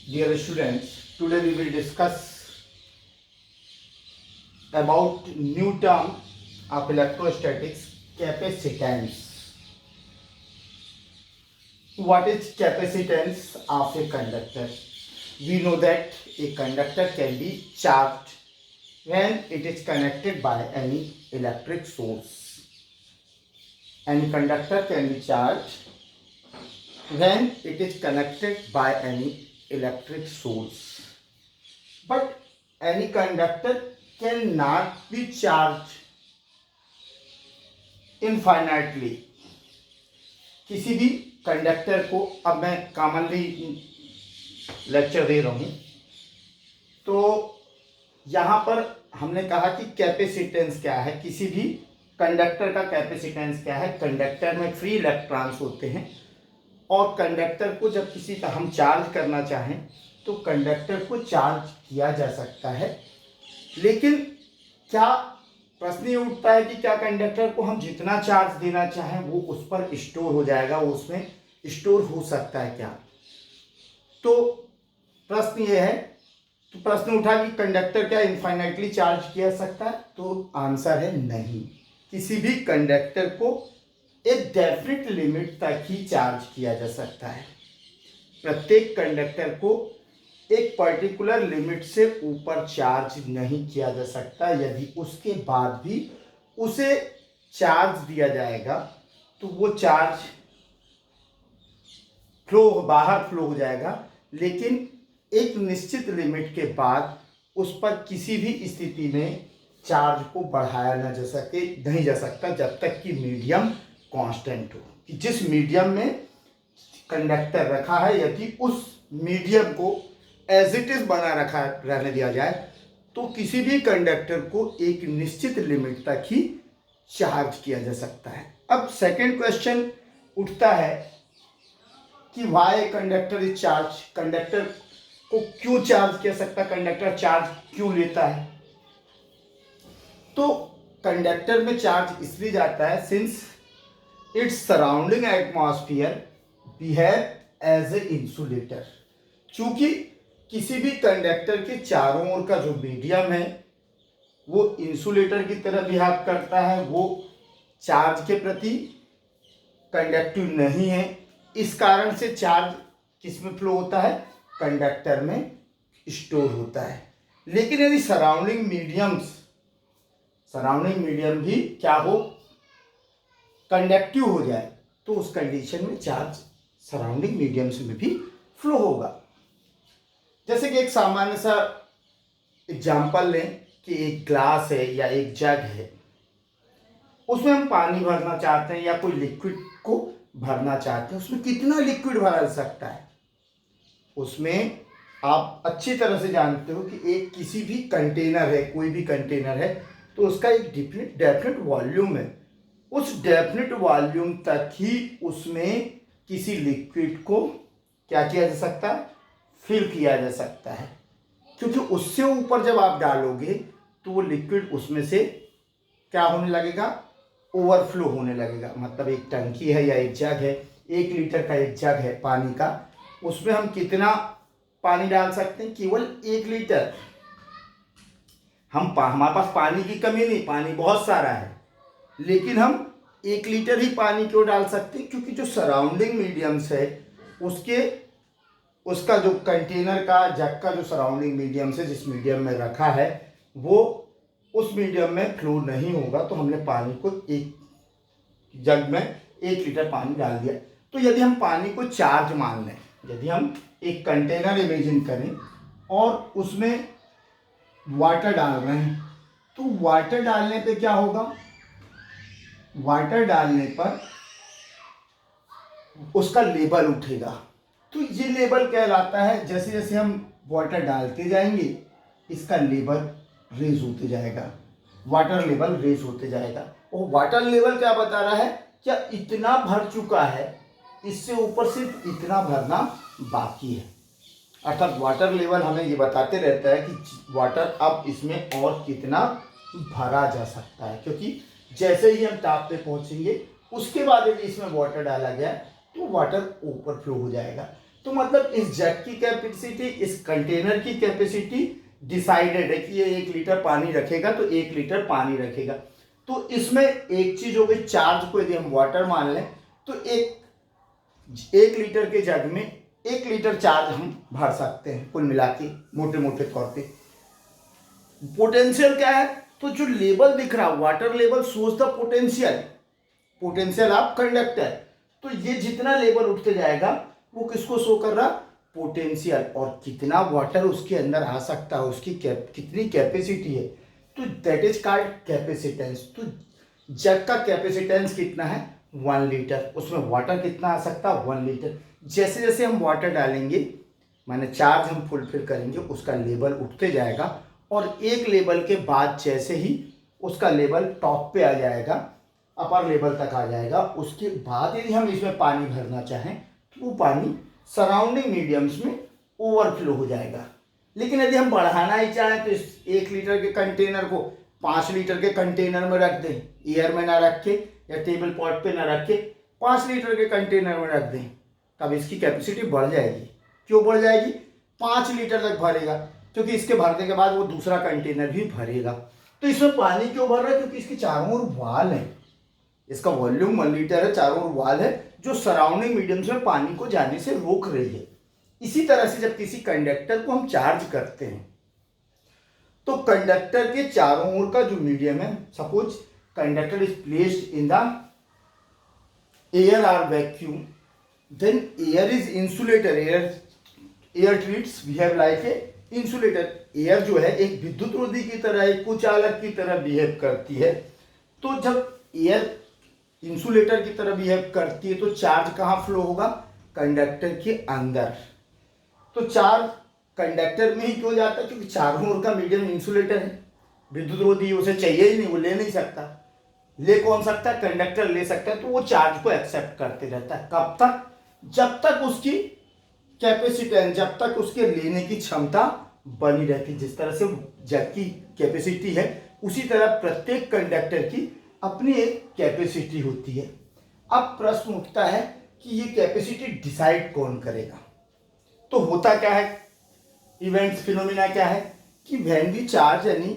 Dear students, today we will discuss about new term of electrostatics, capacitance. What is capacitance of a conductor? We know that a conductor can be charged when it is connected by any electric source. Any conductor can be charged when it is connected by any electric source. But any conductor cannot be charged infinitely. किसी भी conductor को, अब मैं commonly lecture दे रहा हूँ, तो यहाँ पर हमने कहा कि कैपेसिटेंस क्या है, किसी भी कंडक्टर का कैपेसिटेंस क्या है। कंडक्टर में फ्री इलेक्ट्रॉन्स होते हैं और कंडक्टर को जब किसी का हम चार्ज करना चाहें तो कंडक्टर को चार्ज किया जा सकता है। लेकिन क्या प्रश्न ये उठता है कि क्या कंडक्टर को हम जितना चार्ज देना चाहें वो उस पर स्टोर हो जाएगा, वो उसमें स्टोर हो सकता है क्या? तो प्रश्न ये है, तो प्रश्न उठा कि कंडक्टर क्या इनफाइनाइटली चार्ज किया सकता है? तो आंसर है नहीं। किसी भी कंडक्टर को एक डेफिनेट लिमिट तक ही चार्ज किया जा सकता है। प्रत्येक कंडक्टर को एक पर्टिकुलर लिमिट से ऊपर चार्ज नहीं किया जा सकता। यदि उसके बाद भी उसे चार्ज दिया जाएगा तो वो चार्ज बाहर फ्लो हो जाएगा, लेकिन एक निश्चित लिमिट के बाद उस पर किसी भी स्थिति में चार्ज को बढ़ाया नहीं जा सकता जब तक कि मीडियम कांस्टेंट हो। कि जिस मीडियम में कंडक्टर रखा है, यदि उस मीडियम को एज इट इज बना रखा रहने दिया जाए तो किसी भी कंडक्टर को एक निश्चित लिमिट तक ही चार्ज किया जा सकता है। अब सेकंड क्वेश्चन उठता है कि why conductor is charge, conductor को क्यों चार्ज किया सकता है, कंडक्टर चार्ज क्यों लेता है? तो कंडक्टर में चार्ज इसलिए जाता है since its surrounding atmosphere behave as a insulator. चूंकि किसी भी कंडक्टर के चारों ओर का जो मीडियम है वो इंसुलेटर की तरह बिहेव करता है, वो चार्ज के प्रति कंडक्टिव नहीं है। इस कारण से चार्ज किस में फ्लो होता है? कंडक्टर में स्टोर होता है। लेकिन यदि सराउंडिंग मीडियम भी क्या हो, कंडक्टिव हो जाए, तो उस कंडीशन में चार्ज सराउंडिंग मीडियम्स में भी फ्लो होगा। जैसे कि एक सामान्य सा एग्जाम्पल लें कि एक ग्लास है या एक जग है, उसमें हम पानी भरना चाहते हैं या कोई लिक्विड को भरना चाहते हैं। उसमें कितना लिक्विड भरा सकता है? उसमें आप अच्छी तरह से जानते हो कि एक किसी भी कंटेनर है, कोई भी कंटेनर है, तो उसका एक डेफिनेट वॉल्यूम है। उस डेफिनेट वॉल्यूम तक ही उसमें किसी लिक्विड को क्या किया जा सकता है? फिल किया जा सकता है। क्योंकि उससे ऊपर जब आप डालोगे तो वो लिक्विड उसमें से क्या होने लगेगा? ओवरफ्लो होने लगेगा। मतलब एक टंकी है या एक जग है, 1 लीटर का एक जग है पानी का, उसमें हम कितना पानी डाल सकते हैं? केवल 1 लीटर। हमारे पास पानी की कमी नहीं, पानी बहुत सारा है, लेकिन हम 1 लीटर ही पानी क्यों डाल सकते हैं? क्योंकि जो सराउंडिंग मीडियम्स है उसका जो कंटेनर का जग का जो सराउंडिंग मीडियम से जिस मीडियम में रखा है वो उस मीडियम में फ्लो नहीं होगा। तो हमने पानी को एक जग में 1 लीटर पानी डाल दिया। तो यदि हम पानी को चार्ज मान लें, यदि हम एक कंटेनर इमेजिन करें और उसमें वाटर डाल रहे हैं, तो वाटर डालने पे क्या होगा? वाटर डालने पर उसका लेवल उठेगा। तो ये लेवल कहलाता है, जैसे जैसे हम वाटर डालते जाएंगे इसका लेवल रेज होते जाएगा, वाटर लेवल रेज होते जाएगा। और वाटर लेवल क्या बता रहा है? क्या इतना भर चुका है, इससे ऊपर सिर्फ इतना भरना बाकी है। अर्थात वाटर लेवल हमें ये बताते रहता है कि वाटर अब इसमें और कितना भरा जा सकता है। क्योंकि जैसे ही हम टॉप पे पहुंचेंगे उसके बाद यदि इसमें वाटर डाला गया तो वाटर ओवरफ्लो हो जाएगा। तो मतलब इस जग की कैपेसिटी, इस कंटेनर की कैपेसिटी डिसाइडेड है कि ये 1 लीटर पानी रखेगा तो 1 लीटर पानी रखेगा। तो इसमें एक चीज हो गई, चार्ज को यदि हम वाटर मान लें तो 1 लीटर के जग में 1 लीटर चार्ज हम भर सकते हैं कुल मिला के मोटे मोटे तौर पे। पोटेंशियल क्या है, तो जो लेवल दिख रहा water level shows the potential, potential of conductor. तो ये जितना लेवल उठते जाएगा वो किसको शो कर रहा, पोटेंशियल, और कितना वाटर उसके अंदर आ सकता है, उसकी कितनी कैपेसिटी है, तो दैट इज कॉल्ड कैपेसिटेंस। तो जग का कैपेसिटेंस कितना है, 1 लीटर, उसमें वाटर कितना आ सकता है, 1 लीटर। जैसे जैसे हम वाटर डालेंगे माने चार्ज हम फुलफिल करेंगे, उसका लेवल उठते जाएगा, और एक लेवल के बाद जैसे ही उसका लेवल टॉप पे आ जाएगा, अपर लेवल तक आ जाएगा, उसके बाद यदि हम इसमें पानी भरना चाहें तो वो पानी सराउंडिंग मीडियम्स में ओवरफ्लो हो जाएगा। लेकिन यदि हम बढ़ाना ही चाहें तो इस 1 लीटर के कंटेनर को 5 लीटर के कंटेनर में रख दें, एयर में ना रख के या टेबल पॉट पे ना रख के 5 लीटर के कंटेनर में रख दें, तब इसकी कैपेसिटी बढ़ जाएगी। क्यों बढ़ जाएगी, 5 लीटर तक भरेगा, क्योंकि इसके भरने के बाद वो दूसरा कंटेनर भी भरेगा। तो इसमें पानी क्यों भर रहा है, क्योंकि इसके चारों ओर वाल है, इसका वॉल्यूम 1 लीटर है, चारों ओर वाल है जो सराउंडिंग मीडियम्स में पानी को जाने से रोक रही है। इसी तरह से जब किसी कंडक्टर को हम चार्ज करते हैं तो कंडक्टर के चारों ओर का जो मीडियम है, suppose conductor is placed in the air और vacuum, then air is insulator, air treats behave like a insulator. Air जो है एक विद्युत रोधी की तरह, एक कुचालक की तरह बिहेव करती है। तो जब एयर इंसुलेटर की तरह बिहेव करती है तो चार्ज कहाँ फ्लो होगा, कंडक्टर के अंदर। तो चार्ज कंडक्टर में ही क्यों जाता है, क्योंकि चारों ओर का मीडियम इंसुलेटर है, विद्युत रोधी उसे चाहिए ही नहीं, वो ले नहीं सकता। ले कौन सकता है, कंडक्टर ले सकता है। तो वो चार्ज को एक्सेप्ट करते रहता है, कब तक, जब तक उसकी कैपेसिटेंस, जब तक उसके लेने की क्षमता बनी रहती। जिस तरह से जग की कैपेसिटी है उसी तरह प्रत्येक कंडक्टर की अपनी एक कैपेसिटी होती है। अब प्रश्न उठता है कि ये कैपेसिटी डिसाइड कौन करेगा। तो होता क्या है, इवेंट्स फिनोमिना क्या है कि व्हेन वी चार्ज यानी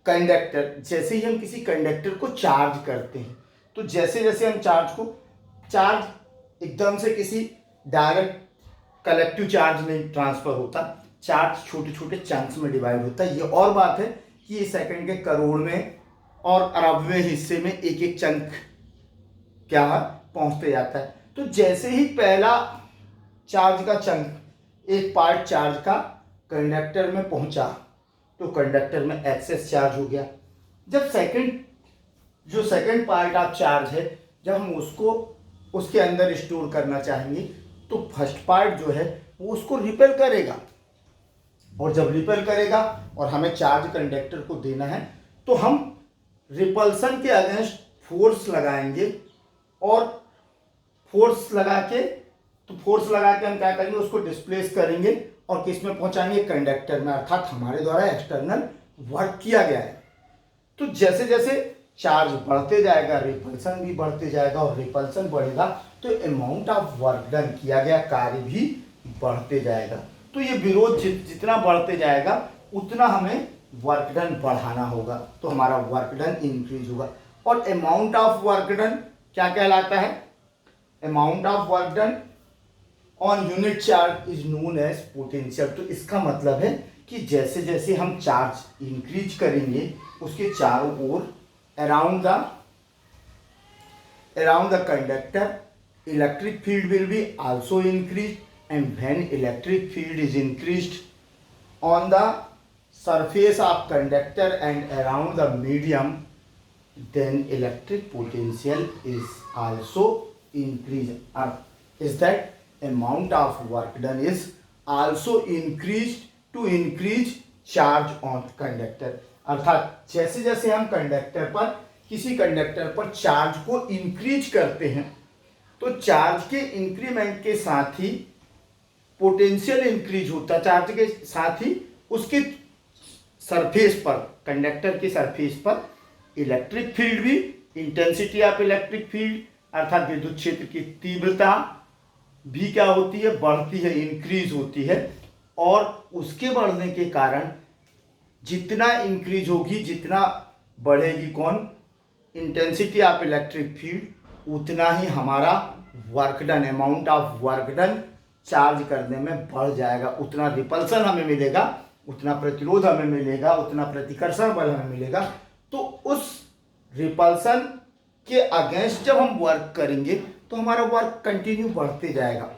कंडक्टर, जैसे ही हम किसी कंडक्टर को चार्ज करते हैं तो जैसे जैसे हम चार्ज एकदम से किसी डायरेक्ट कलेक्टिव चार्ज में ट्रांसफर होता, चार्ज छोटे छोटे चंक्स में डिवाइड होता है। ये और बात है कि ये सेकंड के करोड़ में और अरबवें हिस्से में एक एक चंक क्या है पहुंचते जाता है। तो जैसे ही पहला चार्ज का चंक, एक पार्ट चार्ज का कंडक्टर में पहुंचा तो कंडक्टर में एक्सेस चार्ज हो गया। जब सेकंड पार्ट ऑफ चार्ज है, जब हम उसको उसके अंदर स्टोर करना चाहेंगे तो फर्स्ट पार्ट जो है वो उसको रिपेल करेगा, और जब रिपेल करेगा और हमें चार्ज कंडक्टर को देना है तो हम रिपल्सन के अगेंस्ट फोर्स लगाएंगे, और फोर्स लगा के हम क्या करेंगे, उसको डिस्प्लेस करेंगे और किस में पहुंचाएंगे, कंडक्टर में, अर्थात हमारे द्वारा एक्सटर्नल वर्क किया गया है। तो जैसे जैसे चार्ज बढ़ते जाएगा रिपल्सन भी बढ़ते जाएगा, और रिपल्सन बढ़ेगा तो अमाउंट ऑफ वर्क डन, किया गया कार्य भी बढ़ते जाएगा। तो ये विरोध जितना बढ़ते जाएगा उतना हमें वर्क डन बढ़ाना होगा, तो हमारा वर्क डन इंक्रीज होगा। और अमाउंट ऑफ वर्क डन क्या कहलाता है, amount of work done on unit charge is known as potential. तो इसका मतलब है कि जैसे जैसे हम चार्ज इंक्रीज करेंगे उसके चारों ओर around the conductor electric field will be also increase, and when electric field is increased on the surface of conductor and around the medium, then electric potential is also increased. Is that amount of work done is also increased to increase charge on conductor। अर्थात जैसे जैसे हम किसी conductor पर charge को increase करते हैं तो चार्ज के इंक्रीमेंट के साथ ही पोटेंशियल इंक्रीज होता है, चार्ज के साथ ही उसके सरफेस पर, कंडक्टर के सरफेस पर इलेक्ट्रिक फील्ड भी, इंटेंसिटी ऑफ इलेक्ट्रिक फील्ड अर्थात विद्युत क्षेत्र की तीव्रता भी क्या होती है, बढ़ती है, इंक्रीज होती है। और उसके बढ़ने के कारण जितना इंक्रीज होगी, जितना बढ़ेगी कौन, इंटेंसिटी ऑफ इलेक्ट्रिक फील्ड, उतना ही हमारा work done, amount of work done charge करने में बढ़ जाएगा। उतना रिपल्सन हमें मिलेगा, उतना प्रतिरोध हमें मिलेगा, उतना प्रतिकर्षण बल हमें मिलेगा। तो उस रिपल्सन के अगेंस्ट जब हम वर्क करेंगे तो हमारा वर्क कंटिन्यू बढ़ते जाएगा,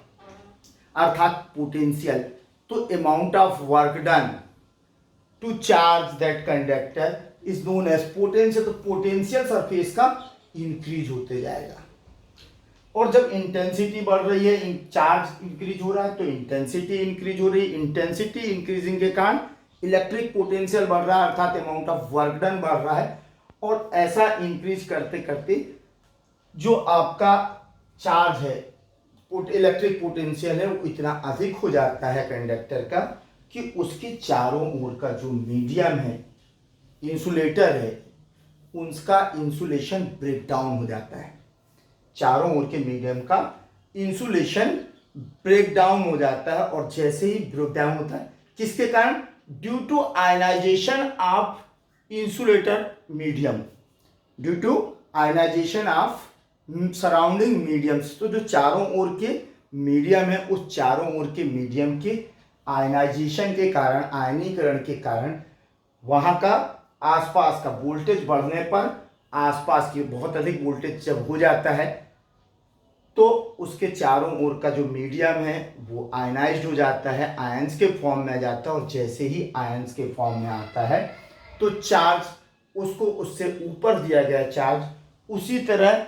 अर्थात पोटेंशियल। तो amount of work done to charge that conductor is known as potential. तो पोटेंशियल सरफेस का इंक्रीज होते जाएगा। और जब इंटेंसिटी बढ़ रही है, चार्ज इंक्रीज हो रहा है, तो इंटेंसिटी इंक्रीज हो रही है। इंटेंसिटी इंक्रीजिंग के कारण इलेक्ट्रिक पोटेंशियल बढ़ रहा है, अर्थात अमाउंट ऑफ वर्क डन बढ़ रहा है। और ऐसा इंक्रीज करते करते जो आपका चार्ज है, इलेक्ट्रिक पोटेंशियल है, वो इतना अधिक हो जाता है कंडक्टर का कि उसके चारों ओर का जो मीडियम है, इंसुलेटर है, उसका इंसुलेशन ब्रेक डाउन हो जाता है। चारों ओर के मीडियम का इंसुलेशन ब्रेक डाउन हो जाता है। और जैसे ही ब्रेक डाउन होता है, किसके कारण, due to ionisation of insulator medium, due to ionisation of surrounding mediums. तो जो चारों ओर के मीडियम है, उस चारों ओर के मीडियम के आयनाइजेशन के कारण, आयनीकरण के कारण, वहाँ का आसपास का वोल्टेज बढ़ने पर, आसपास की बहुत अधिक वोल्टेज जब हो जाता है तो उसके चारों ओर का जो मीडियम है वो आयनाइज्ड हो जाता है, आयंस के फॉर्म में आ जाता है। और जैसे ही आयंस के फॉर्म में आता है तो चार्ज, उसको उससे ऊपर दिया गया चार्ज उसी तरह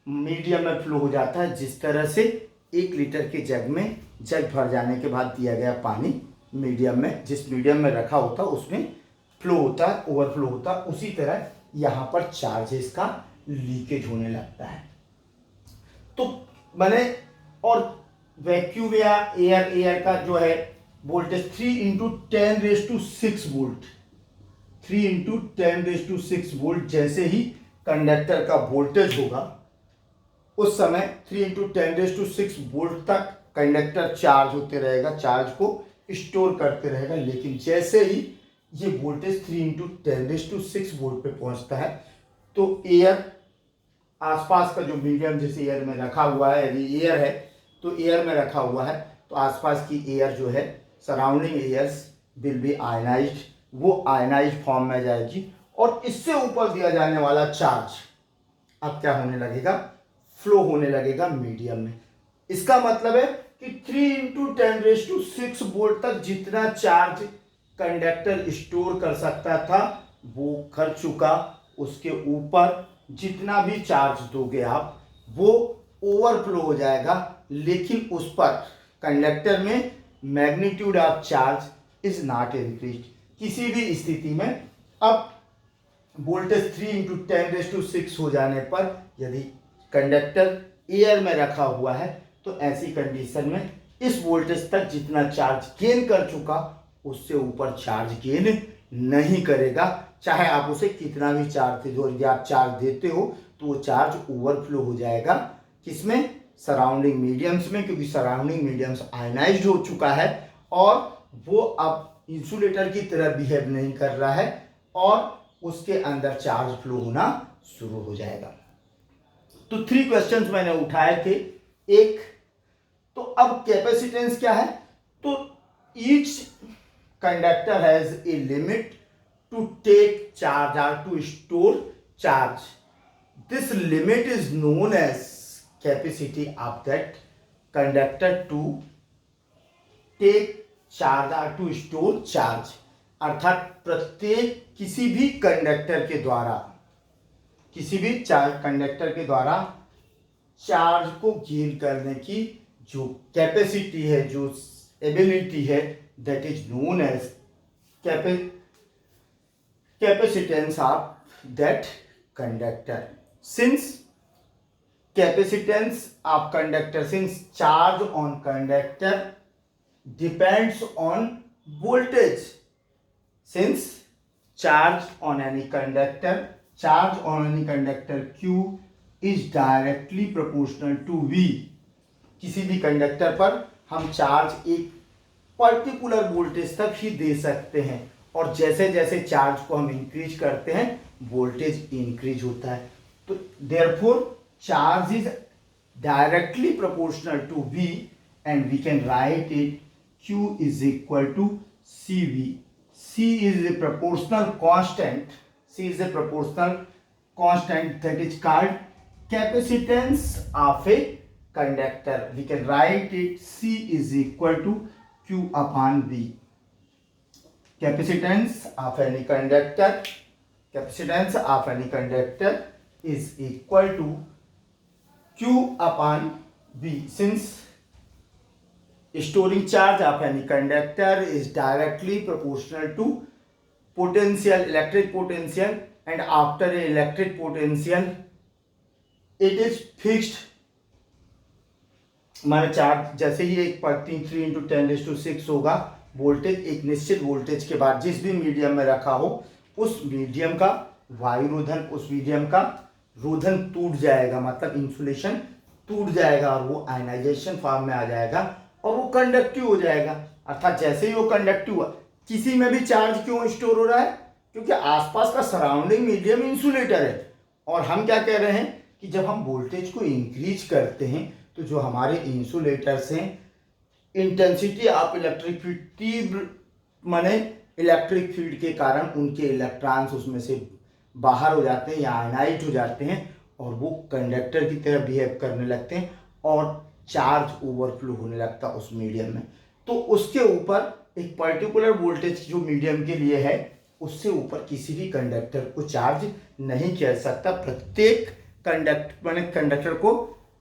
मीडियम में फ्लो हो जाता है, जिस तरह से 1 लीटर के जग में, जग भर जाने के बाद दिया गया पानी मीडियम में, जिस मीडियम में रखा होता है उसमें फ्लो होता है, ओवरफ्लो होता है। उसी तरह यहाँ पर चार्जेस का लीकेज होने लगता है। तो मैंने, और वैक्यूम या एयर का जो है वोल्टेज 3 × 10⁶ वोल्ट, 3 × 10⁶ वोल्ट जैसे ही कंडक्टर का वोल्टेज होगा, उस समय 3 × 10⁶ वोल्ट तक कंडक्टर चार्ज होते रहेगा, चार्ज को स्टोर करते रहेगा। लेकिन जैसे ही ये वोल्टेज 3 × 10⁶ वोल्ट पे पहुंचता है तो एयर, आसपास का जो मीडियम जैसे एयर में रखा हुआ है, यदि एयर है तो एयर में रखा हुआ है तो आसपास की एयर जो है, surrounding airs will be ionised, वो आयनाइज्ड फॉर्म में जाएगी। और इससे ऊपर दिया जाने वाला चार्ज अब क्या होने लगेगा, फ्लो होने लगेगा मीडियम में। इसका मतलब है कि 3 × 10⁶ वोल्ट तक जितना चार्ज कंडक्टर स्टोर कर सकता था वो कर चुका। उसके ऊपर जितना भी चार्ज दोगे आप, वो ओवरफ्लो हो जाएगा। लेकिन उस पर कंडक्टर में magnitude of charge is not increase. किसी भी स्थिति में अब वोल्टेज 3 × 10⁶ हो जाने पर, यदि कंडक्टर एयर में रखा हुआ है तो ऐसी कंडीशन में इस वोल्टेज तक जितना चार्ज गेन कर चुका, उससे ऊपर चार्ज गेन नहीं करेगा। चाहे आप उसे कितना भी चार्ज दे दो, यदि आप चार्ज देते हो तो वो चार्ज ओवरफ्लो हो जाएगा, किसमें, सराउंडिंग मीडियम्स में, क्योंकि सराउंडिंग मीडियम्स आयनाइज्ड हो चुका है और वो अब इंसुलेटर की तरह बिहेव नहीं कर रहा है और उसके अंदर चार्ज फ्लो होना शुरू हो जाएगा। तो 3 क्वेश्चंस मैंने उठाए थे। एक तो अब कैपेसिटेंस क्या है, तो each conductor has a limit to take charge or to store charge. This limit is known as capacity of that conductor to take charge or to store charge. अर्थात प्रत्येक किसी भी कंडक्टर के द्वारा, किसी भी कंडक्टर के द्वारा चार्ज को गेन करने की जो कैपेसिटी है, जो एबिलिटी है, that is known as capacitance of that conductor. Since capacitance of conductor, since charge on conductor depends on voltage, since charge on any conductor Q is directly proportional to V, किसी भी conductor पर हम charge एक particular voltage तक ही दे सकते हैं, और जैसे जैसे चार्ज को हम इंक्रीज करते हैं वोल्टेज इंक्रीज होता है। तो therefore charge is directly proportional to V and we can write it Q is equal to CV. C is a proportional constant. C is a proportional constant that is called capacitance of a conductor. We can write it C is equal to Q upon V. Capacitance of any conductor, capacitance of any conductor is equal to Q upon V. Since storing charge of any conductor is directly proportional to potential, electric potential, and after a electric potential it is fixed. हमारे charge जैसे ही एक प्रति 3 × 10⁶ होगा, voltage एक निश्चित voltage के बाद जिस भी मीडियम में रखा हो उस मीडियम का वायु रोधन, उस मीडियम का रोधन टूट जाएगा, मतलब इंसुलेशन टूट जाएगा और वो आयनाइजेशन फॉर्म में आ जाएगा और वो कंडक्टिव हो जाएगा। अर्थात जैसे ही वो कंडक्टिव हुआ, किसी में भी चार्ज क्यों स्टोर हो रहा है? क्योंकि आसपास का सराउंडिंग मीडियम इंसुलेटर है। और हम क्या कह रहे हैं कि जब हम वोल्टेज को इंक्रीज करते हैं तो जो हमारे इंसुलेटर्स हैं, इंटेंसिटी ऑफ इलेक्ट्रिक फील्ड, तीव्र माने इलेक्ट्रिक फील्ड के कारण उनके इलेक्ट्रॉन्स उसमें से बाहर हो जाते हैं या आयनाइट हो जाते हैं और वो कंडक्टर की तरह बिहेव करने लगते हैं और चार्ज ओवरफ्लो होने लगता है उस मीडियम में। तो उसके ऊपर एक पर्टिकुलर वोल्टेज जो मीडियम के लिए है, उससे ऊपर किसी भी कंडक्टर को चार्ज नहीं किया जा सकता। प्रत्येक कंडक्टर को,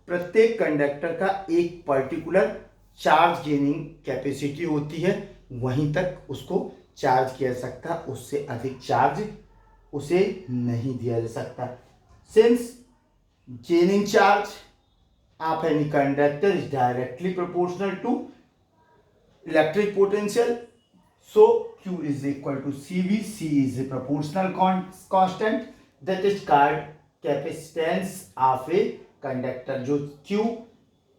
प्रत्येक कंडक्टर का एक पर्टिकुलर चार्ज गेनिंग कैपेसिटी होती है, वहीं तक उसको चार्ज किया जा सकता, उससे अधिक चार्ज उसे नहीं दिया जा सकता। Since gaining charge of any conductor is directly proportional to electric potential, so Q is equal to CV. C is a proportional constant that is called capacitance of a conductor. जो Q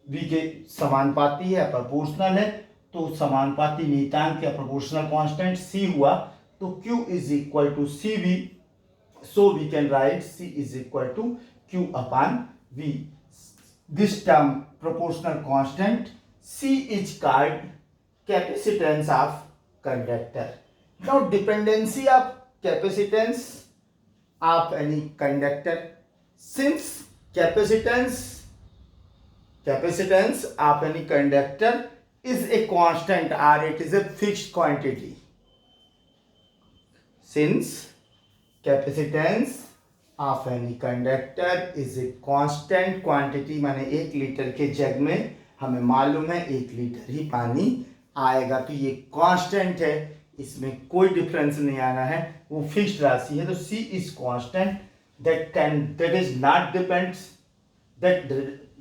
V के समानुपाती है, proportional है, तो समानुपाती नियतांक या proportional constant C हुआ, तो Q is equal to CV. So we can write C is equal to Q upon V. This term proportional constant C is called capacitance of conductor. Now dependency of capacitance of any conductor. Since capacitance of any conductor is a constant or it is a fixed quantity. Since capacitance of any conductor is a constant quantity, माने 1 litre के जग में हमें मालूम है 1 litre ही पानी आएगा, तो ये कांस्टेंट है, इसमें कोई डिफरेंस नहीं आना है, वो फिक्स्ड राशि है। तो C is constant that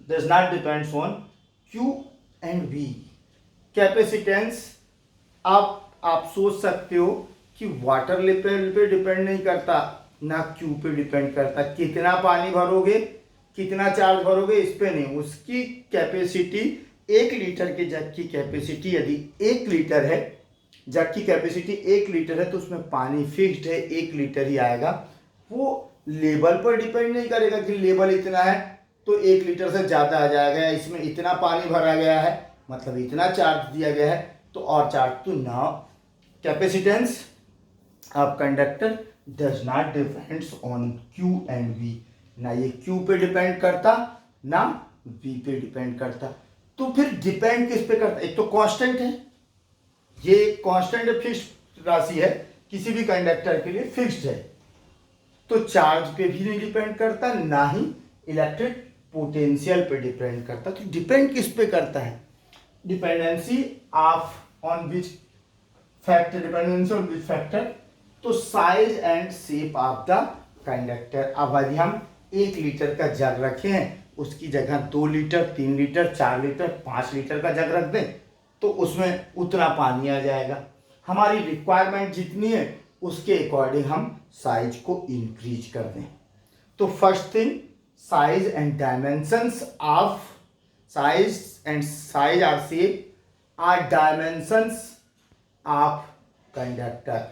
does not depends on Q and V. Capacitance आप सोच सकते हो कि वाटर लेवल पे डिपेंड नहीं करता, ना क्यू पे डिपेंड करता, कितना पानी भरोगे, कितना चार्ज भरोगे, इस पे नहीं। उसकी कैपेसिटी 1 लीटर के जग की कैपेसिटी यदि 1 लीटर है, जग की कैपेसिटी 1 लीटर है, तो उसमें पानी फिक्स्ड है, 1 लीटर ही आएगा। वो लेवल पर डिपेंड नहीं करेगा कि लेवल इतना है तो 1 लीटर से ज़्यादा आ जाएगा, इसमें इतना पानी भरा गया है मतलब इतना चार्ज दिया गया है तो और चार्ज। तो now capacitance of conductor does not depends on Q and V, ना ये Q पे डिपेंड करता ना V पे डिपेंड करता। तो फिर डिपेंड किस पे करता? एक तो कांस्टेंट है, ये कांस्टेंट फिक्स्ड राशि है, किसी भी कंडक्टर के लिए फिक्स्ड है, तो चार्ज पे भी नहीं डिपेंड करता, ना ही इलेक्ट्रिक पोटेंशियल पे डिपेंड करता। तो डिपेंड किस पे करता है? डिपेंडेंसी ऑन विच फैक्टर, तो size and shape of the conductor. अब यदि हम 1 लीटर का जग रखे हैं, उसकी जगह 2 लीटर, 3 लीटर, 4 लीटर, 5 लीटर का जग रख दें तो उसमें उतना पानी आ जाएगा। हमारी रिक्वायरमेंट जितनी है उसके अकॉर्डिंग हम साइज को इंक्रीज कर दें। तो first thing, size and dimensions of size or shape are dimensions of conductor.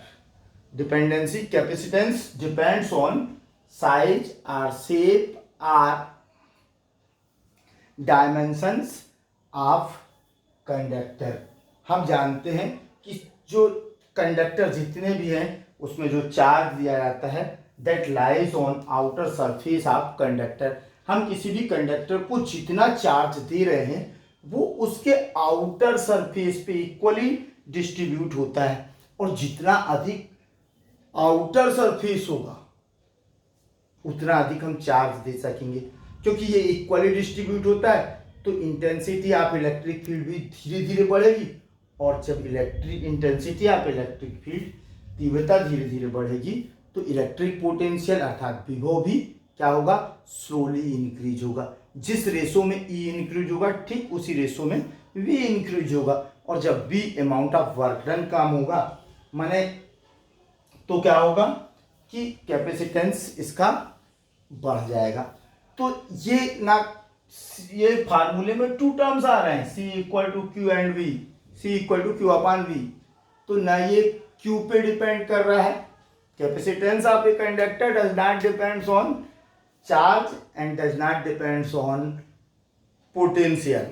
Dependency capacitance depends on size or shape or dimensions of conductor. हम जानते हैं कि जो कंडक्टर जितने भी हैं उसमें जो चार्ज दिया जाता है that lies on outer surface of conductor. हम किसी भी कंडक्टर को जितना चार्ज दे रहे हैं वो उसके आउटर सरफेस पे इक्वली डिस्ट्रीब्यूट होता है, और जितना अधिक आउटर सरफेस होगा उतना अधिक हम चार्ज दे सकेंगे. क्योंकि ये इक्वली डिस्ट्रीब्यूट होता है तो इंटेंसिटी ऑफ इलेक्ट्रिक फील्ड भी धीरे धीरे बढ़ेगी, और जब इंटेंसिटी ऑफ इलेक्ट्रिक फील्ड तीव्रता धीरे धीरे बढ़ेगी तो इलेक्ट्रिक पोटेंशियल अर्थात विभव भी क्या होगा, स्लोली इंक्रीज होगा. जिस रेशो में E इंक्रीज होगा ठीक उसी रेशो में V इंक्रीज होगा, और जब V amount of work done काम होगा माने तो क्या होगा कि कैपेसिटेंस इसका बढ़ जाएगा. तो ये फार्मूले में टू टर्म्स आ रहे हैं, C equal to Q and V, C equal to Q upon V. तो ना ये Q पे डिपेंड कर रहा है, capacitance of a conductor does not depends on charge and does not depends on potential.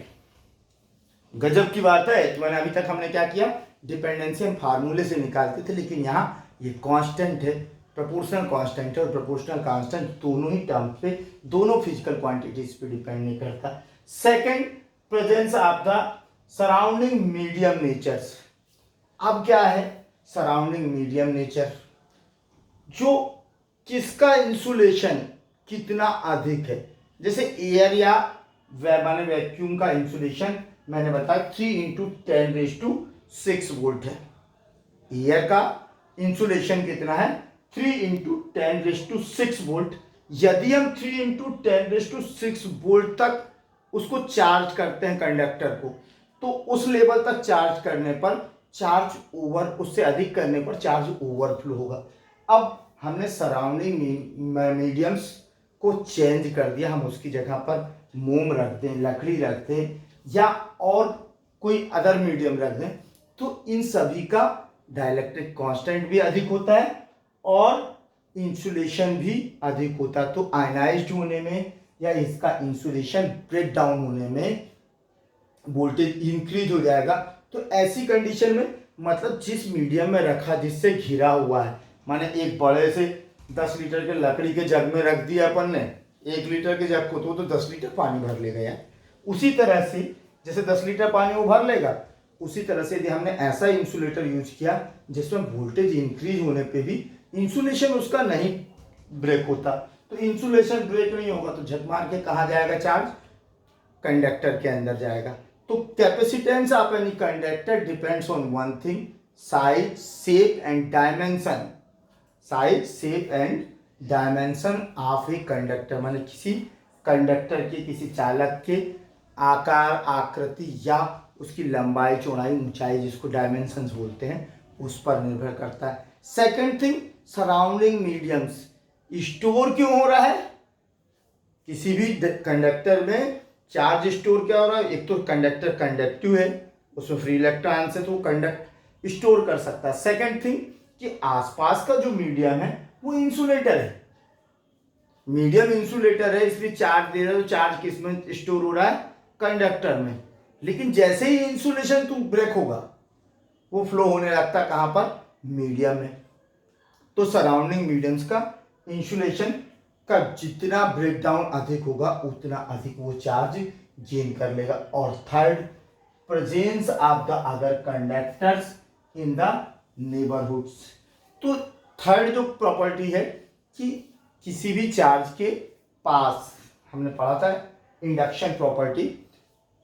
गजब की बात है. तो मैंने अभी तक हमने क्या किया, डिपेंडेंसी हम फार्मूले से निकालते थे, लेकिन यहाँ ये कांस्टेंट है, प्रोपोर्शनल कांस्टेंट है, और प्रोपोर्शनल कांस्टेंट दोनों ही टर्म्स पे, दोनों फिजिकल क्वांटिटीज पे डिपेंड नहीं करता. Second, presence of the surrounding medium natures. अब क्या है सराउंडिंग मीडियम नेचर, जो किसका इंसुलेशन कितना अधिक है. जैसे एयर या माने वैक्यूम का इंसुलेशन मैंने बताया 3 × 10⁶ वोल्ट है. एयर का इंसुलेशन कितना है 3 × 10⁶ वोल्ट. यदि हम 3 × 10⁶ वोल्ट तक उसको चार्ज करते हैं कंडक्टर को, तो उस लेवल तक चार्ज करने पर चार्ज ओवर, उससे अधिक करने पर चार्ज ओवरफ्लो होगा. अब हमने सराउंडिंग मीडियम्स को चेंज कर दिया, हम उसकी जगह पर मोम रख दें, लकड़ी रख दें, या और कोई अदर मीडियम रख दें, तो इन सभी का डाइलेक्ट्रिक कांस्टेंट भी अधिक होता है और इंसुलेशन भी अधिक होता है. तो आयनाइज्ड होने में या इसका इंसुलेशन ब्रेक डाउन होने में वोल्टेज इंक्रीज हो जाएगा. तो ऐसी कंडीशन में मतलब जिस मीडियम में रखा, जिससे घिरा हुआ है, माने एक बड़े से 10 लीटर के लकड़ी के जग में रख दिया अपन ने, 1 लीटर के जग को तो 10 लीटर पानी भर लेगा यार. उसी तरह से जैसे 10 लीटर पानी वो भर लेगा, उसी तरह से यदि हमने ऐसा इंसुलेटर यूज किया जिसमें वोल्टेज इंक्रीज होने पे भी इंसुलेशन उसका नहीं ब्रेक होता, तो इंसुलेशन ब्रेक नहीं होगा तो झक मार के कहाँ जाएगा चार्ज, कंडक्टर के अंदर जाएगा. तो capacitance of any conductor depends on one thing, size, shape and dimension. Size, shape and dimension of a conductor, माने किसी कंडक्टर के, किसी चालक के आकार, आकृति या उसकी लंबाई, चौड़ाई, ऊंचाई, जिसको डायमेंशंस बोलते हैं, उस पर निर्भर करता है. Second thing, surrounding mediums store क्यों हो रहा है. किसी भी कंडक्टर में चार्ज स्टोर क्या हो रहा है, एक तो कंडक्टर कंडक्टिव है, उसमें फ्री इलेक्ट्रॉन्स है तो कंडक्ट स्टोर कर सकता है. सेकंड थिंग कि आसपास का जो मीडियम है वो इंसुलेटर है, मीडियम इंसुलेटर है, इसलिए चार्ज दे रहा है, तो चार्ज किस में स्टोर हो रहा है, कंडक्टर में. लेकिन जैसे ही इंसुलेशन टू ब्रेक होगा वो फ्लो होने लगता है कहाँ पर, मीडियम में. तो सराउंडिंग मीडियम्स का इंसुलेशन का जितना ब्रेकडाउन अधिक होगा उतना अधिक वो चार्ज गेन कर लेगा. और third, presence of the other conductors in the neighbourhoods. तो थर्ड जो प्रॉपर्टी है कि किसी भी चार्ज के पास, हमने पढ़ा था इंडक्शन प्रॉपर्टी,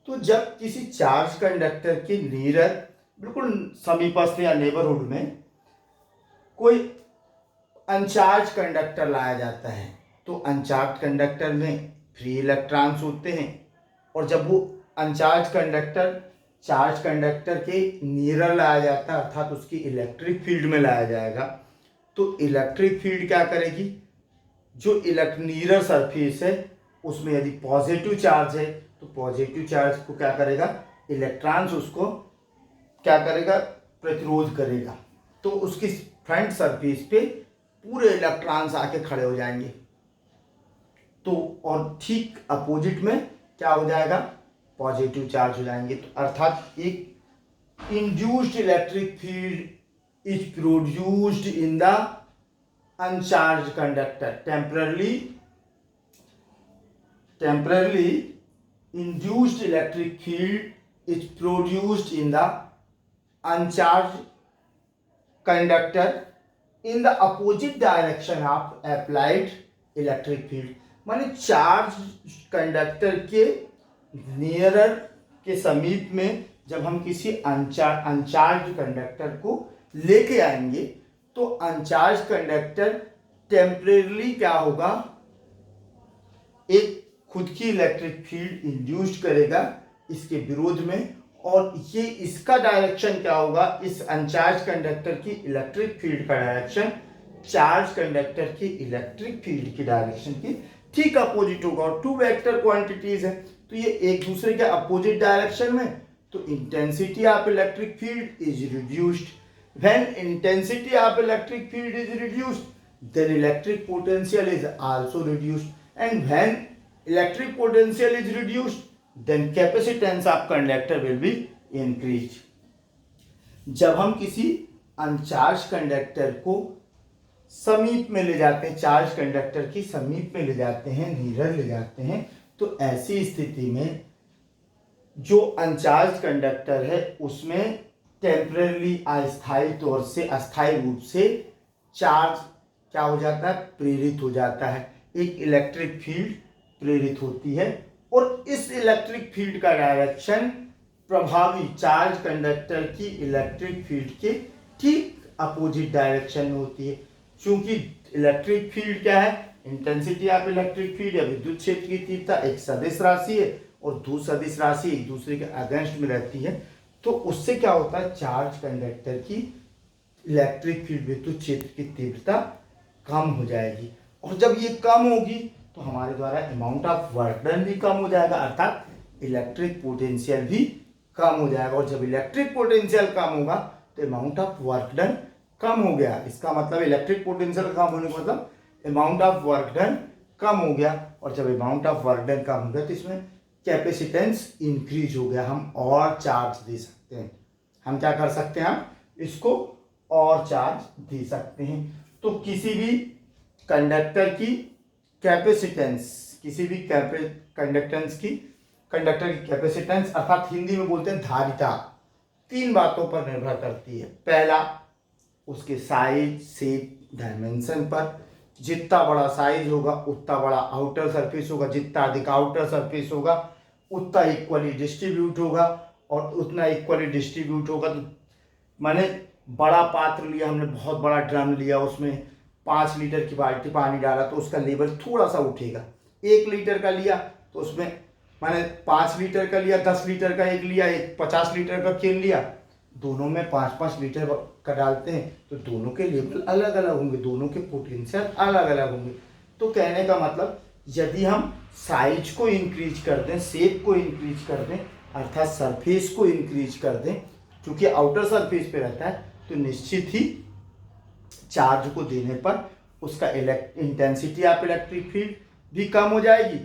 तो जब किसी चार्ज कंडक्टर के नियर बिल्कुल समीपस्थ या नेबरहुड में कोई अनचार्ज कंडक्टर लाया जाता है, तो अनचार्ज कंडक्टर में फ्री इलेक्ट्रॉन्स होते हैं, और जब वो अनचार्ज कंडक्टर चार्ज कंडक्टर के नियर लाया जाता है, अर्थात उसकी इलेक्ट्रिक फील्ड में लाया जाएगा, तो इलेक्ट्रिक फील्ड क्या करेगी, जो नियर सरफेस है उसमें यदि पॉजिटिव चार्ज है तो पॉजिटिव चार्ज को क्या करेगा, इलेक्ट्रॉन्स उसको क्या करेगा, प्रतिरोध करेगा, तो उसकी फ्रंट सरफेस पे पूरे इलेक्ट्रॉन्स आके खड़े हो जाएंगे। तो और ठीक अपोजिट में क्या हो जाएगा, पॉजिटिव चार्ज हो जाएंगे। तो अर्थात एक induced electric field is produced in the अनचार्ज conductor, temporarily induced electric field is produced in the uncharged conductor in the opposite direction of applied electric field। माने चार्ज कंडक्टर के नियरर के समीप में जब हम किसी अनचार्ज कंडक्टर को लेके आएंगे तो अनचार्ज कंडक्टर टेम्परेरली क्या होगा, एक खुद की इलेक्ट्रिक फील्ड इंड्यूस्ड करेगा इसके विरोध में, और ये इसका डायरेक्शन क्या होगा, इस अनचार्ज कंडक्टर की इलेक्ट्रिक फील्ड का डायरेक्शन चार्ज कंडक्टर की इलेक्ट्रिक फील्ड की डायरेक्शन की ठीक अपोजिट होगा। और टू वेक्टर क्वांटिटीज है तो ये एक दूसरे के अपोजिट डायरेक्शन में, तो intensity of electric field is reduced. When intensity of electric field is reduced then electric potential is also reduced, and when electric potential is reduced then capacitance of conductor will be increased। जब हम किसी अनचार्ज conductor को समीप में ले जाते हैं, charge conductor की समीप में ले जाते हैं, नियर ले जाते हैं, तो ऐसी स्थिति में जो अनचार्ज कंडक्टर है उसमें टेम्परेरी अस्थायी तौर से, अस्थायी रूप से चार्ज क्या हो जाता है, प्रेरित हो जाता है, एक इलेक्ट्रिक फील्ड प्रेरित होती है, और इस इलेक्ट्रिक फील्ड का डायरेक्शन प्रभावी चार्ज कंडक्टर की इलेक्ट्रिक फील्ड के ठीक अपोजिट डायरेक्शन में होती है। क्योंकि इलेक्ट्रिक फील्ड क्या है, इंटेंसिटी ऑफ इलेक्ट्रिक फील्ड या विद्युत क्षेत्र की तीव्रता एक सदिश राशि है और दो सदिश राशि एक दूसरे के अगेंस्ट में रहती है, तो उससे क्या होता है, चार्ज कंडक्टर की इलेक्ट्रिक फील्ड विद्युत क्षेत्र की तीव्रता कम हो जाएगी, और जब ये कम होगी तो हमारे द्वारा अमाउंट ऑफ वर्क डन भी कम हो जाएगा, अर्थात इलेक्ट्रिक पोटेंशियल भी कम हो जाएगा। और जब इलेक्ट्रिक पोटेंशियल कम होगा तो अमाउंट ऑफ वर्क डन कम हो गया, इसका मतलब इलेक्ट्रिक पोटेंशियल कम होने का मतलब अमाउंट ऑफ वर्क डन कम हो गया, और जब अमाउंट ऑफ वर्क डन कम हो गया तो इसमें कैपेसिटेंस इंक्रीज हो गया, हम और चार्ज दे सकते हैं, हम क्या कर सकते हैं, हम इसको और चार्ज दे सकते हैं। तो किसी भी कंडक्टर की कैपेसिटेंस, किसी भी कंडक्टर की कैपेसिटेंस अर्थात हिंदी में बोलते हैं धारिता, तीन बातों पर निर्भर करती है। पहला, उसके साइज, शेप, डायमेंशन पर। जितना बड़ा साइज होगा उतना बड़ा आउटर सरफेस होगा, जितना अधिक आउटर सरफेस होगा उतना इक्वली डिस्ट्रीब्यूट होगा, और उतना इक्वली डिस्ट्रीब्यूट होगा तो माने बड़ा पात्र लिया हमने, बहुत बड़ा ड्रम लिया, उसमें 5 लीटर की बाल्टी पानी डाला तो उसका लेवल थोड़ा सा उठेगा। 1 लीटर का लिया तो उसमें माने 5 लीटर का लिया, 10 लीटर का एक लिया, एक 50 लीटर का कैन लिया, दोनों में 5-5 लीटर का डालते हैं तो दोनों के लेवल अलग अलग होंगे, दोनों के पोटेंशियल अलग अलग होंगे। तो कहने का मतलब यदि हम साइज को इंक्रीज कर दें, शेप को इंक्रीज कर दें, अर्थात सरफेस को इंक्रीज कर दें, क्योंकि आउटर सरफेस पे रहता है, तो निश्चित ही चार्ज को देने पर उसका इंटेंसिटी ऑफ इलेक्ट्रिक फील्ड भी कम हो जाएगी,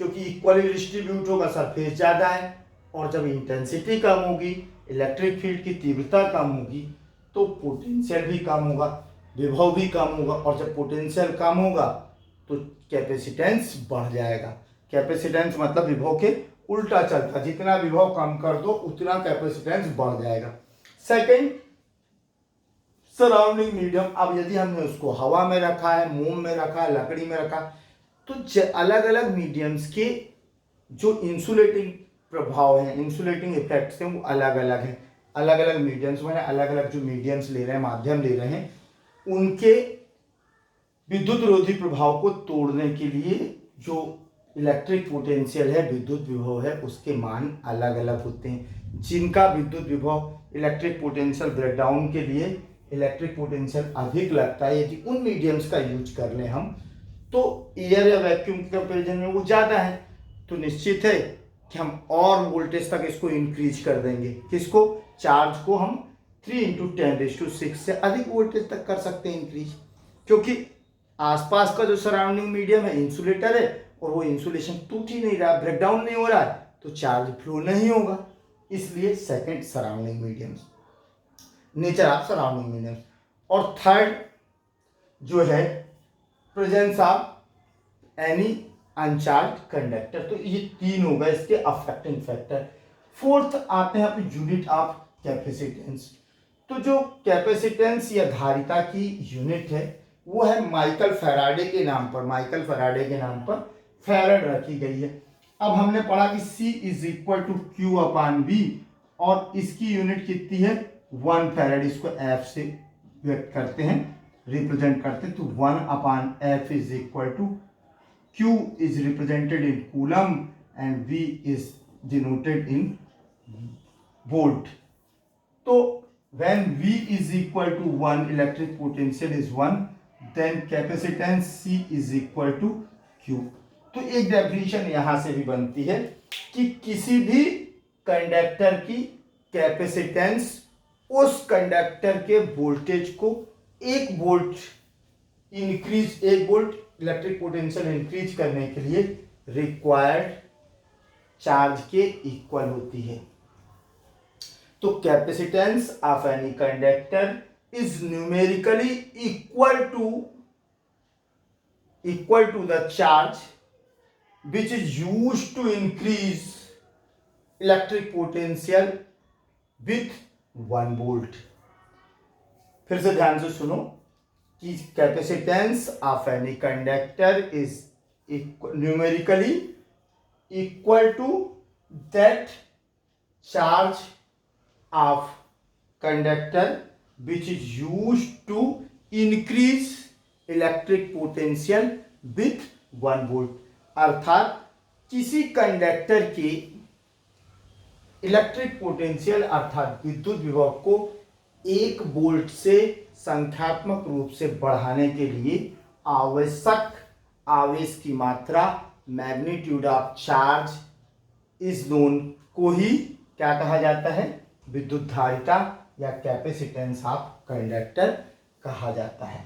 क्योंकि इक्वली डिस्ट्रीब्यूट होगा, सरफेस ज़्यादा है, और जब इंटेंसिटी कम होगी, इलेक्ट्रिक फील्ड की तीव्रता कम होगी, तो पोटेंशियल भी कम होगा, विभव भी कम होगा, और जब पोटेंशियल कम होगा तो कैपेसिटेंस बढ़ जाएगा। कैपेसिटेंस मतलब विभव के उल्टा चलता, जितना विभव कम कर दो उतना कैपेसिटेंस बढ़ जाएगा। Second, surrounding medium. अब यदि हमने उसको हवा में रखा है, मोम में रखा है, लकड़ी में रखा, तो अलग अलग मीडियम्स के जो इंसुलेटिंग प्रभाव हैं, इंसुलेटिंग इफेक्ट्स हैं, वो अलग अलग हैं। अलग अलग मीडियम्स में अलग अलग जो मीडियम्स ले रहे हैं, माध्यम ले रहे हैं, उनके विद्युत रोधी प्रभाव को तोड़ने के लिए जो इलेक्ट्रिक पोटेंशियल है, विद्युत विभव है, उसके मान अलग अलग होते हैं। जिनका विद्युत विभव इलेक्ट्रिक पोटेंशियल ब्रेकडाउन के लिए इलेक्ट्रिक पोटेंशियल अधिक लगता है, यदि उन मीडियम्स का यूज कर लें हम, तो एयर या वैक्यूम के कंपेरिजन में वो ज़्यादा है, तो निश्चित है कि हम और वोल्टेज तक इसको इंक्रीज कर देंगे। किसको? चार्ज को हम 3 × 10⁶ से अधिक वोल्टेज तक कर सकते हैं इंक्रीज, क्योंकि आसपास का जो सराउंडिंग मीडियम है इंसुलेटर है और वो इंसुलेशन टूट ही नहीं रहा, ब्रेकडाउन नहीं हो रहा है, तो चार्ज फ्लो नहीं होगा। इसलिए second surrounding medium, nature of surrounding medium. और थर्ड जो है प्रेजेंस ऑफ एनी अनचार्ज कंडक्टर। तो ये 3 हो गए इसके अफेक्टिंग फैक्टर। फोर्थ आते हैं अपनी यूनिट ऑफ कैपेसिटेंस। तो जो कैपेसिटेंस या धारिता की यूनिट है वो है माइकल फैराडे के नाम पर, माइकल फैराडे के नाम पर फैरड रखी गई है। अब हमने पढ़ा कि C = Q/V और इसकी यूनिट कितनी है? 1 फैरड। इसको F से व्यक्त करते हैं, रिप्रेजेंट करते हैं। तो 1/F = Q is represented in coulomb and V is denoted in volt. तो when V is equal to 1, electric potential is 1, then capacitance C is equal to Q. तो एक डेफिनेशन यहां से भी बनती है कि किसी भी कंडक्टर की कैपेसिटेंस उस कंडक्टर के वोल्टेज को 1 वोल्ट इलेक्ट्रिक पोटेंशियल इंक्रीज करने के लिए रिक्वायर्ड चार्ज के इक्वल होती है। तो capacitance of any conductor is numerically equal to the charge which is used to increase electric potential with 1 volt. फिर से ध्यान से सुनो कि capacitance of any conductor is numerically equal to that charge of conductor which is used to increase electric potential with 1 volt. अर्थात किसी conductor की electric potential अर्थात विद्युत विभव को 1 वोल्ट से संख्यात्मक रूप से बढ़ाने के लिए आवश्यक आवेश की मात्रा मैग्नीट्यूड ऑफ चार्ज इस नोन को ही क्या कहा जाता है? विद्युत धारिता या कैपेसिटेंस ऑफ कंडक्टर कहा जाता है।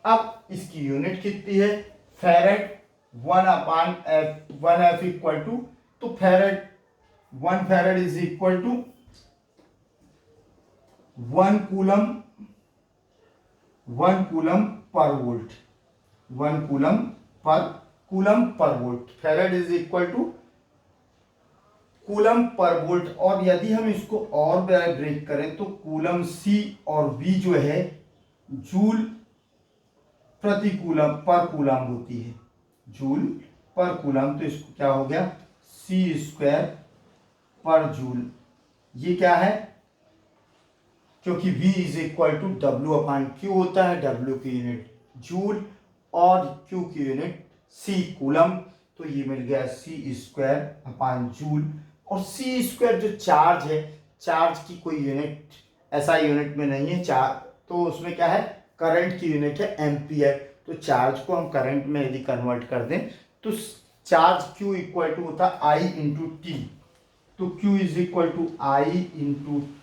अब इसकी यूनिट कितनी है? फैरड। 1/F इक्वल टू, तो farad 1 farad is equal to 1 coulomb per volt. 1 coulomb per volt. Farad is equal to coulomb per volt. और यदि हम इसको और ब्रेक करें तो कूलम C और V जो है जूल प्रति कूलम पर कूलम होती है, जूल पर कूलम। तो इसको क्या हो गया? C² पर जूल। ये क्या है? क्योंकि V = W/Q होता है, W की यूनिट जूल और Q की यूनिट C कूलम। तो ये मिल गया C² जूल। और C² जो चार्ज है, चार्ज की कोई यूनिट ऐसा यूनिट में नहीं है चार्ज, तो उसमें क्या है? करंट की यूनिट है एम्पियर। तो चार्ज को हम करंट में यदि कन्वर्ट कर दें तो चार्ज Q = होता है I × T। तो Q = I ×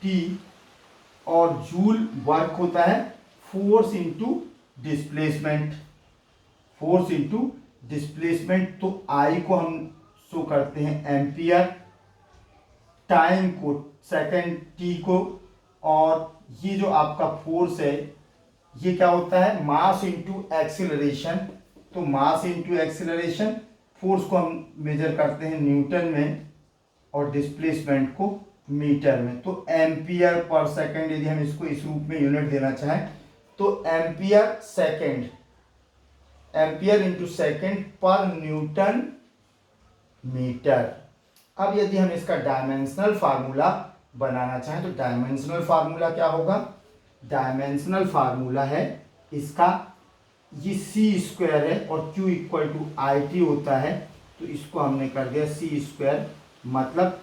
T और जूल वर्क होता है force into displacement, force into displacement. तो I को हम शो करते हैं एम्पियर, टाइम को सेकंड T को, और ये जो आपका फोर्स है ये क्या होता है? Mass into acceleration. तो मास इंटू एक्सीलरेशन, फोर्स को हम मेजर करते हैं न्यूटन में और डिस्प्लेसमेंट को मीटर में। तो एम्पियर पर सेकंड, यदि हम इसको इस रूप में यूनिट देना चाहें तो ampere second, ampere into second पर न्यूटन मीटर। अब यदि हम इसका डायमेंशनल फार्मूला बनाना चाहें तो डायमेंशनल फार्मूला क्या होगा? डायमेंशनल फार्मूला है इसका, ये C² है और Q = IT होता है। तो इसको हमने कर दिया C² मतलब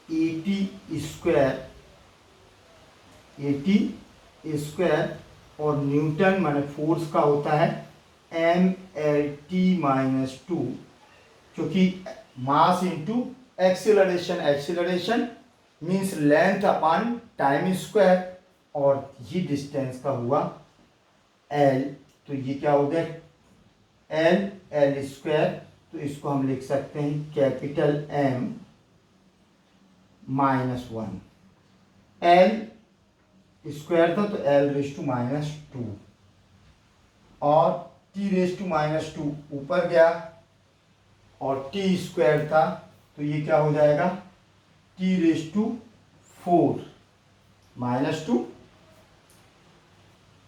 80² और न्यूटन माने फोर्स का होता है mLT - 2, क्योंकि mass into acceleration means length upon time square, और ये डिस्टेंस का हुआ एल, तो ये क्या हो गया एल स्क्वायर, तो इसको हम लिख सकते हैं कैपिटल एम -1। एल स्क्वायर था तो l⁻², और t⁻² ऊपर गया, और t स्क्वायर था तो ये क्या हो जाएगा t⁴ -2 +2, -2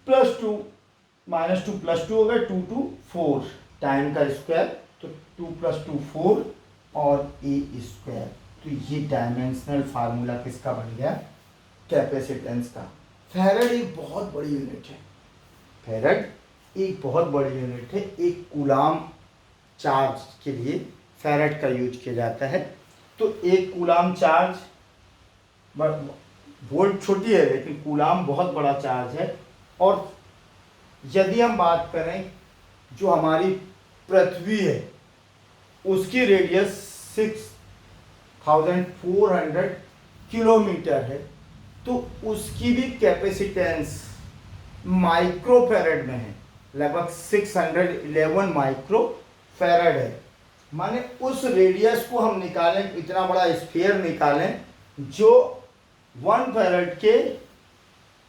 +2 हो गया 2 to 4, टाइम का स्क्वायर, तो 2 + 2 4, और a स्क्वायर। तो ये डायमेंशनल फार्मूला किसका बन गया कैपेसिटेंस का। फैराड एक बहुत बड़ी यूनिट है, फैराड एक बहुत बड़ी यूनिट है। एक कूलाम चार्ज के लिए फैराड का यूज किया जाता है। तो एक कूलाम चार्ज, वोल्ट छोटी है लेकिन कूलाम बहुत बड़ा चार्ज है। और यदि हम बात करें जो हमारी पृथ्वी है उसकी रेडियस 6400 किलोमीटर है, तो उसकी भी कैपेसिटेंस माइक्रोफैरड में है, लगभग 611 माइक्रोफैरड है। माने उस रेडियस को हम निकालें, इतना बड़ा स्फीयर निकालें जो 1 फैरड के,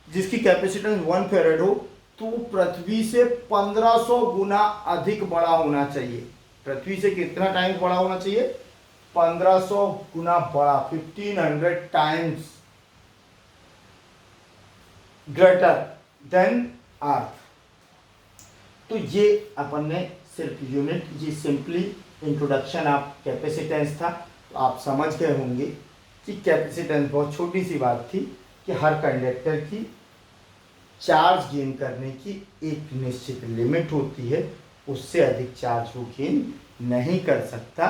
जिसकी कैपेसिटेंस 1 फैरड हो, तो पृथ्वी से 1500 गुना अधिक बड़ा होना चाहिए। पृथ्वी से कितना टाइम्स बड़ा होना चाहिए 1500 गुना बड़ा, 1500 टाइम्स ग्रेटर देन अर्थ। तो ये अपन ने सिर्फ यूनिट, ये सिंपली इंट्रोडक्शन ऑफ कैपेसिटेंस था। तो आप समझ गए होंगे कि कैपेसिटेंस बहुत छोटी सी बात थी कि हर कंडक्टर की चार्ज गेन करने की एक निश्चित लिमिट होती है, उससे अधिक चार्ज वो गेन नहीं कर सकता।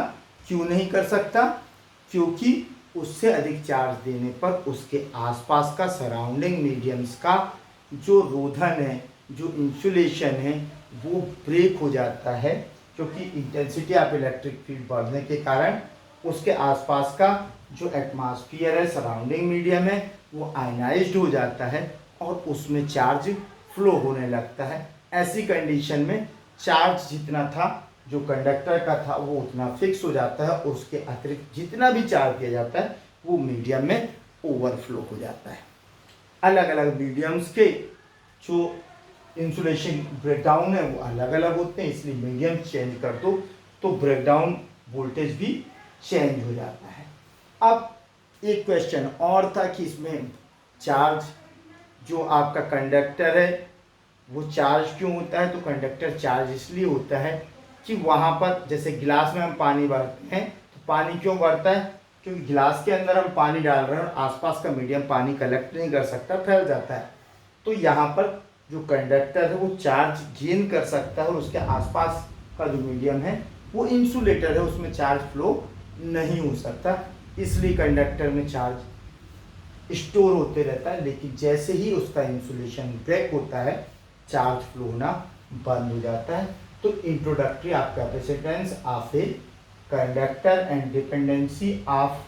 क्यों नहीं कर सकता? क्योंकि उससे अधिक चार्ज देने पर उसके आसपास का सराउंडिंग मीडियम्स का जो रोधन है, जो इंसुलेशन है, वो ब्रेक हो जाता है, क्योंकि इंटेंसिटी ऑफ इलेक्ट्रिक फील्ड बढ़ने के कारण उसके आसपास का जो एटमॉस्फेयर है, सराउंडिंग मीडियम है, वो आयनाइज्ड हो जाता है और उसमें चार्ज फ्लो होने लगता है। ऐसी कंडीशन में चार्ज जितना था जो कंडक्टर का था वो उतना फिक्स हो जाता है, और उसके अतिरिक्त जितना भी चार्ज किया जाता है वो मीडियम में ओवरफ्लो हो जाता है। अलग अलग मीडियम्स के जो इंसुलेशन ब्रेकडाउन है वो अलग अलग होते हैं, इसलिए मीडियम चेंज कर दो तो ब्रेकडाउन वोल्टेज भी चेंज हो जाता है। अब एक क्वेश्चन और था कि इसमें चार्ज, जो आपका कंडक्टर है वो चार्ज क्यों होता है? तो कंडक्टर चार्ज इसलिए होता है कि वहाँ पर जैसे गिलास में हम पानी भरते हैं, तो पानी क्यों भरता है? क्योंकि गिलास के अंदर हम पानी डाल रहे हैं और आसपास का मीडियम पानी कलेक्ट नहीं कर सकता, फैल जाता है। तो यहाँ पर जो कंडक्टर है वो चार्ज गेन कर सकता है, और उसके आसपास का जो मीडियम है वो इंसुलेटर है, उसमें चार्ज फ्लो नहीं हो सकता, इसलिए कंडक्टर में चार्ज स्टोर होते रहता है। लेकिन जैसे ही उसका इंसुलेशन ब्रेक होता है चार्ज फ्लो होना बंद हो जाता है। तो introductory of capacitance of a conductor and dependency of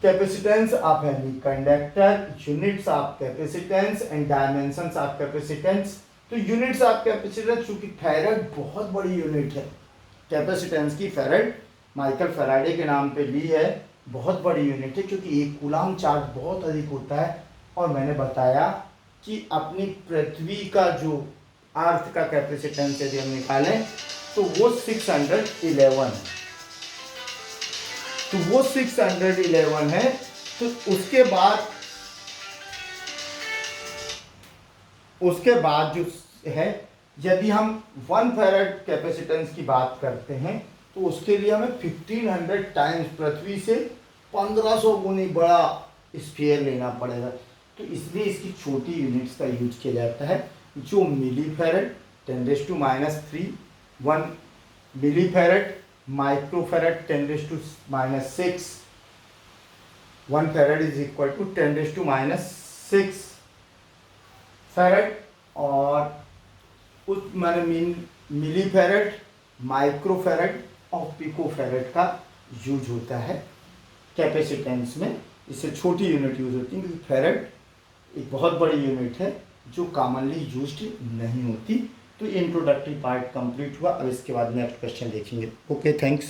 capacitance of any conductor, units of capacitance and dimensions of capacitance. तो यूनिट्स ऑफ कैपेसिटेंस, चूंकि फैराड बहुत बड़ी यूनिट है कैपेसिटेंस की, फैराड माइकल फैराडे के नाम पे ली है, बहुत बड़ी यूनिट है, क्योंकि एक कूलाम चार्ज बहुत अधिक होता है। और मैंने बताया कि अपनी पृथ्वी का जो अर्थ का कैपेसिटेंस यदि हम निकालें तो वो 611 है, तो वो 611 है। तो उसके बाद जो है, यदि हम 1 फैराड कैपेसिटेंस की बात करते हैं तो उसके लिए हमें 1500 टाइम्स पृथ्वी से 1500 गुनी बड़ा स्फीयर लेना पड़ेगा। तो इसलिए इसकी छोटी यूनिट्स का यूज किया जाता है, जो milli farad 10⁻3, 1 milli farad, micro farad 10⁻6, 1 farad is equal to 10⁻6 farad. और उस मैंने मिली फैरड, माइक्रो फैरड और पिको फैरड का यूज होता है कैपेसिटेंस में। इससे छोटी यूनिट यूज होती है, क्योंकि फेरेड एक बहुत बड़ी यूनिट है जो कॉमनली यूज्ड नहीं होती। तो इंट्रोडक्टरी पार्ट कंप्लीट हुआ। अब इसके बाद नेक्स्ट क्वेश्चन देखेंगे। Okay, thanks.